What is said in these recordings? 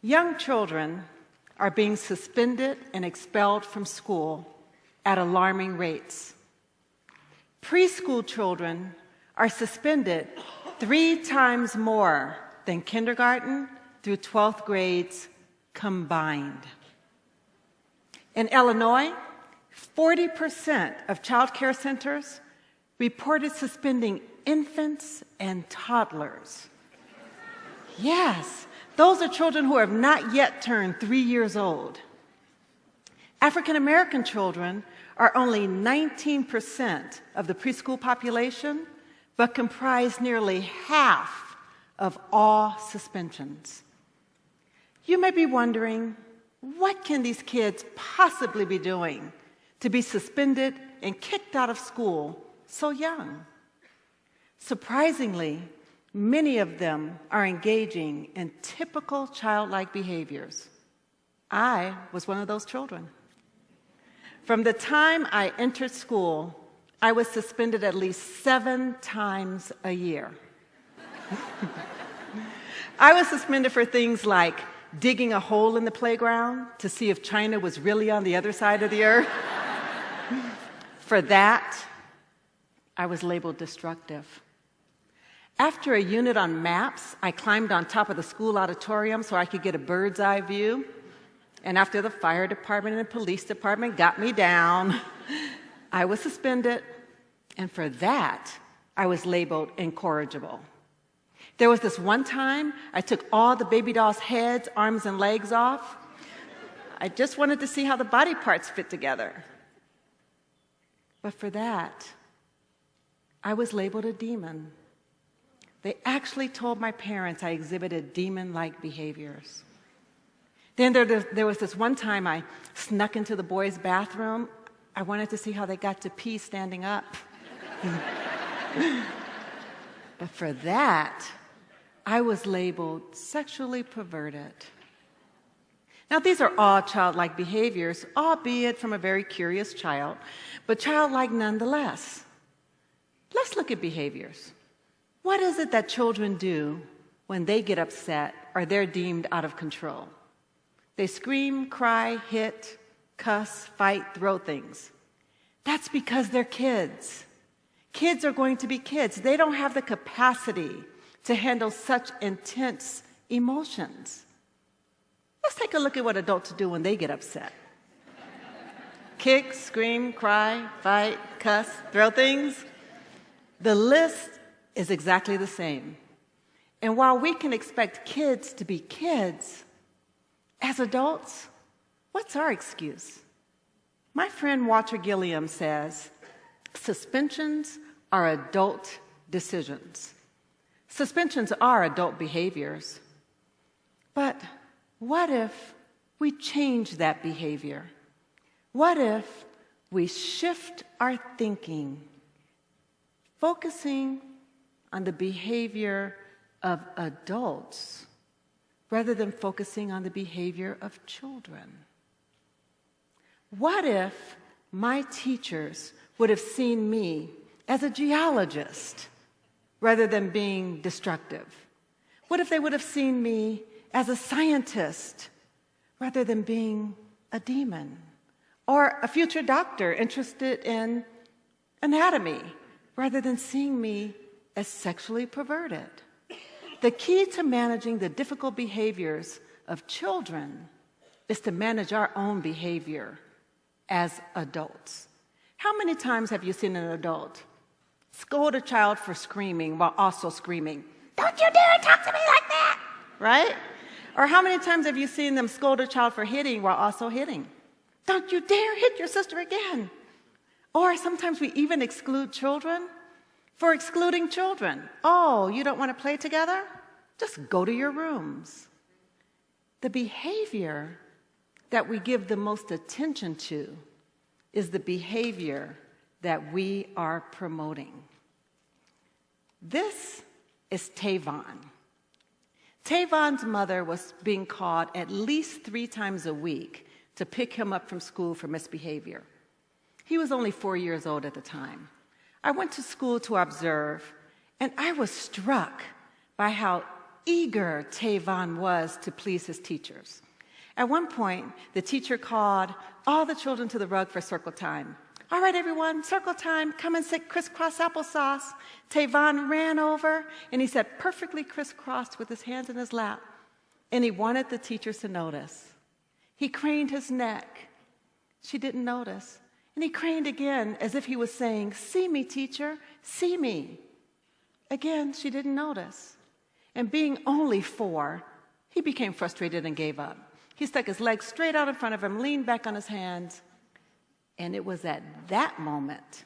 Young children are being suspended and expelled from school at alarming rates. Preschool children are suspended 3 times more than kindergarten through 12th grades combined. In Illinois, 40% of child care centers reported suspending infants and toddlers. Yes, those are children who have not yet turned 3 years old. African American children are only 19% of the preschool population, but comprise nearly half of all suspensions. You may be wondering, what can these kids possibly be doing to be suspended and kicked out of school so young? Surprisingly, many of them are engaging in typical childlike behaviors. I was one of those children. From the time I entered school, I was suspended at least 7 times a year. I was suspended for things like digging a hole in the playground to see if China was really on the other side of the earth. For that, I was labeled destructive. After a unit on maps, I climbed on top of the school auditorium so I could get a bird's eye view. And after the fire department and the police department got me down, I was suspended. And for that, I was labeled incorrigible. There was this one time I took all the baby dolls' heads, arms, and legs off. I just wanted to see how the body parts fit together. But for that, I was labeled a demon. They actually told my parents I exhibited demon-like behaviors. Then there was this one time I snuck into the boys' bathroom. I wanted to see how they got to pee standing up. But for that, I was labeled sexually perverted. Now, these are all childlike behaviors, albeit from a very curious child, but childlike nonetheless. Let's look at behaviors. What is it that children do when they get upset or they're deemed out of control? They scream, cry, hit, cuss, fight, throw things. That's because they're kids. Kids are going to be kids. They don't have the capacity to handle such intense emotions. Let's take a look at what adults do when they get upset. Kick, scream, cry, fight, cuss, throw things. The list is exactly the same. And while we can expect kids to be kids, as adults, what's our excuse? My friend Walter Gilliam says, suspensions are adult decisions. Suspensions are adult behaviors. But what if we change that behavior? What if we shift our thinking, focusing on the behavior of adults rather than focusing on the behavior of children? What if my teachers would have seen me as a geologist rather than being destructive? What if they would have seen me as a scientist rather than being a demon? Or a future doctor interested in anatomy rather than seeing me as sexually perverted? The key to managing the difficult behaviors of children is to manage our own behavior as adults. How many times have you seen an adult scold a child for screaming while also screaming, "Don't you dare talk to me like that!" Right? Or how many times have you seen them scold a child for hitting while also hitting? "Don't you dare hit your sister again!" Or sometimes we even exclude children for excluding children. "Oh, you don't want to play together? Just go to your rooms." The behavior that we give the most attention to is the behavior that we are promoting. This is Tavon. Tavon's mother was being called at least 3 times a week to pick him up from school for misbehavior. He was only 4 years old at the time. I went to school to observe, and I was struck by how eager Tavon was to please his teachers. At one point, the teacher called all the children to the rug for circle time. All right, everyone, circle time. Come and sit crisscross applesauce. Tavon ran over, and he sat perfectly crisscrossed with his hands in his lap. And he wanted the teachers to notice. He craned his neck. She didn't notice. And he craned again as if he was saying, "See me, teacher, see me." Again, she didn't notice. And being only 4, he became frustrated and gave up. He stuck his legs straight out in front of him, leaned back on his hands. And it was at that moment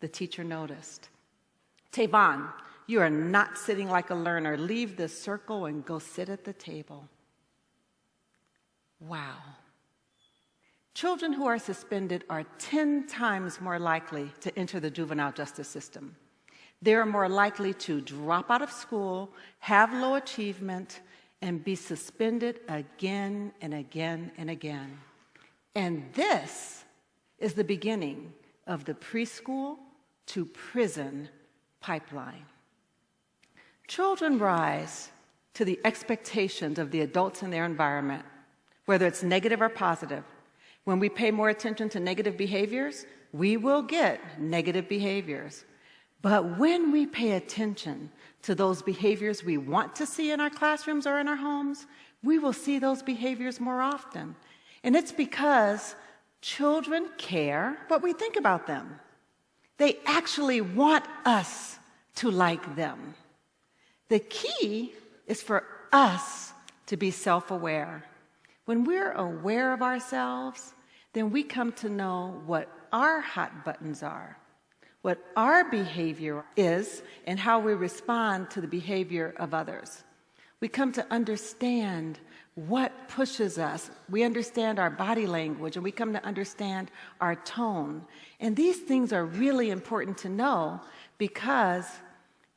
the teacher noticed. "Tavon, you are not sitting like a learner. Leave the circle and go sit at the table." Wow. Children who are suspended are 10 times more likely to enter the juvenile justice system. They are more likely to drop out of school, have low achievement, and be suspended again and again and again. And this is the beginning of the preschool to prison pipeline. Children rise to the expectations of the adults in their environment, whether it's negative or positive. When we pay more attention to negative behaviors, we will get negative behaviors. But when we pay attention to those behaviors we want to see in our classrooms or in our homes, we will see those behaviors more often. And it's because children care what we think about them. They actually want us to like them. The key is for us to be self-aware. When we're aware of ourselves, then we come to know what our hot buttons are, what our behavior is, and how we respond to the behavior of others. We come to understand what pushes us. We understand our body language, and we come to understand our tone. And these things are really important to know because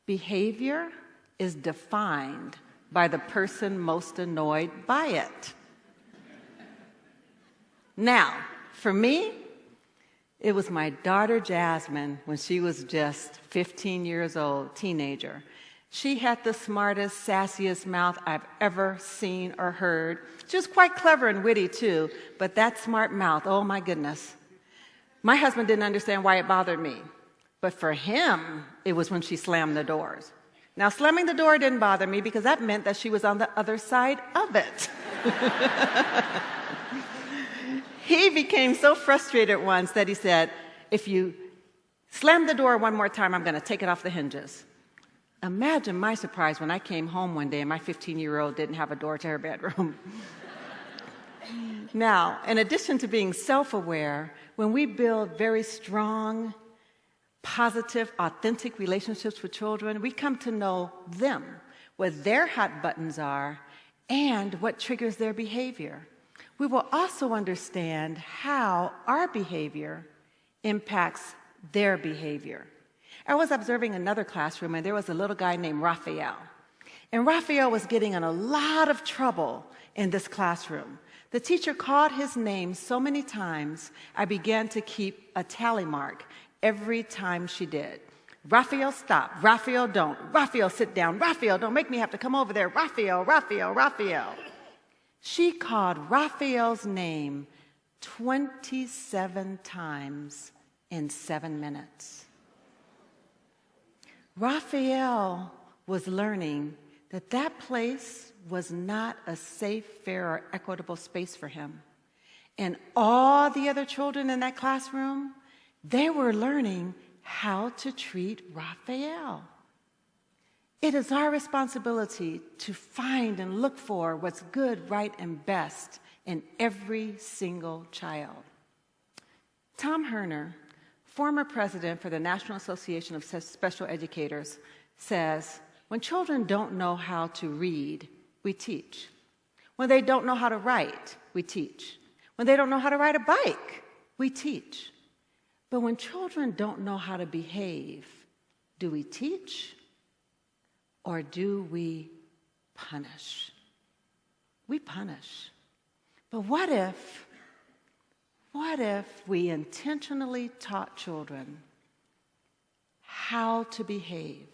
behavior is defined by the person most annoyed by it. Now, for me, it was my daughter Jasmine when she was just 15 years old, teenager. She had the smartest, sassiest mouth I've ever seen or heard. She was quite clever and witty too, but that smart mouth, oh my goodness. My husband didn't understand why it bothered me, but for him, it was when she slammed the doors. Now, slamming the door didn't bother me because that meant that she was on the other side of it. He became so frustrated once that he said, "If you slam the door one more time, I'm going to take it off the hinges." Imagine my surprise when I came home one day and my 15-year-old didn't have a door to her bedroom. Now, in addition to being self-aware, when we build very strong, positive, authentic relationships with children, we come to know them, what their hot buttons are, and what triggers their behavior. We will also understand how our behavior impacts their behavior. I was observing another classroom, and there was a little guy named Raphael. And Raphael was getting in a lot of trouble in this classroom. The teacher called his name so many times, I began to keep a tally mark every time she did. Raphael, stop. Raphael, don't. Raphael, sit down. Raphael, don't make me have to come over there. Raphael, Raphael, Raphael. She called Raphael's name 27 times in 7 minutes. Raphael was learning that that place was not a safe, fair, or equitable space for him. And all the other children in that classroom, they were learning how to treat Raphael. It is our responsibility to find and look for what's good, right, and best in every single child. Tom Herner, former president for the National Association of Special Educators, says, when children don't know how to read, we teach. When they don't know how to write, we teach. When they don't know how to ride a bike, we teach. But when children don't know how to behave, do we teach? Or do we punish? We punish. But what if we intentionally taught children how to behave?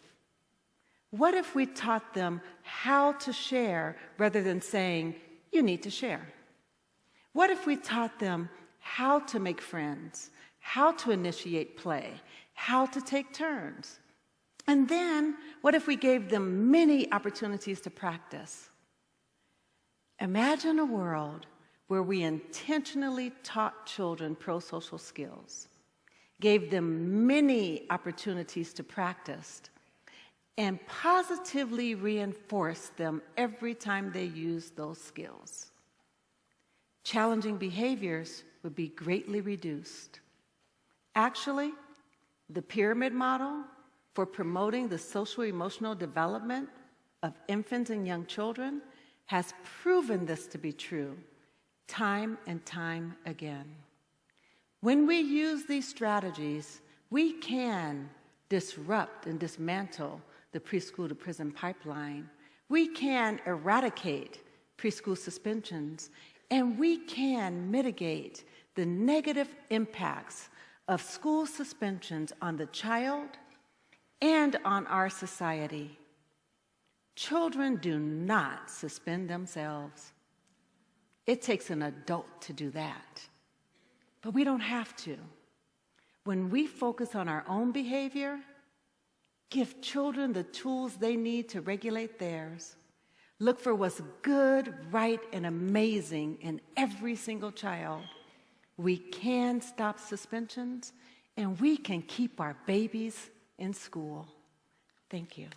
What if we taught them how to share rather than saying, you need to share? What if we taught them how to make friends, how to initiate play, how to take turns? And then, what if we gave them many opportunities to practice? Imagine a world where we intentionally taught children pro-social skills, gave them many opportunities to practice, and positively reinforced them every time they used those skills. Challenging behaviors would be greatly reduced. Actually, the pyramid model for promoting the social-emotional development of infants and young children has proven this to be true time and time again. When we use these strategies, we can disrupt and dismantle the preschool to prison pipeline. We can eradicate preschool suspensions, and we can mitigate the negative impacts of school suspensions on the child and on our society. Children do not suspend themselves. It takes an adult to do that. But we don't have to. When we focus on our own behavior, give children the tools they need to regulate theirs. Look for what's good, right, and amazing in every single child. We can stop suspensions, and we can keep our babies in school. Thank you.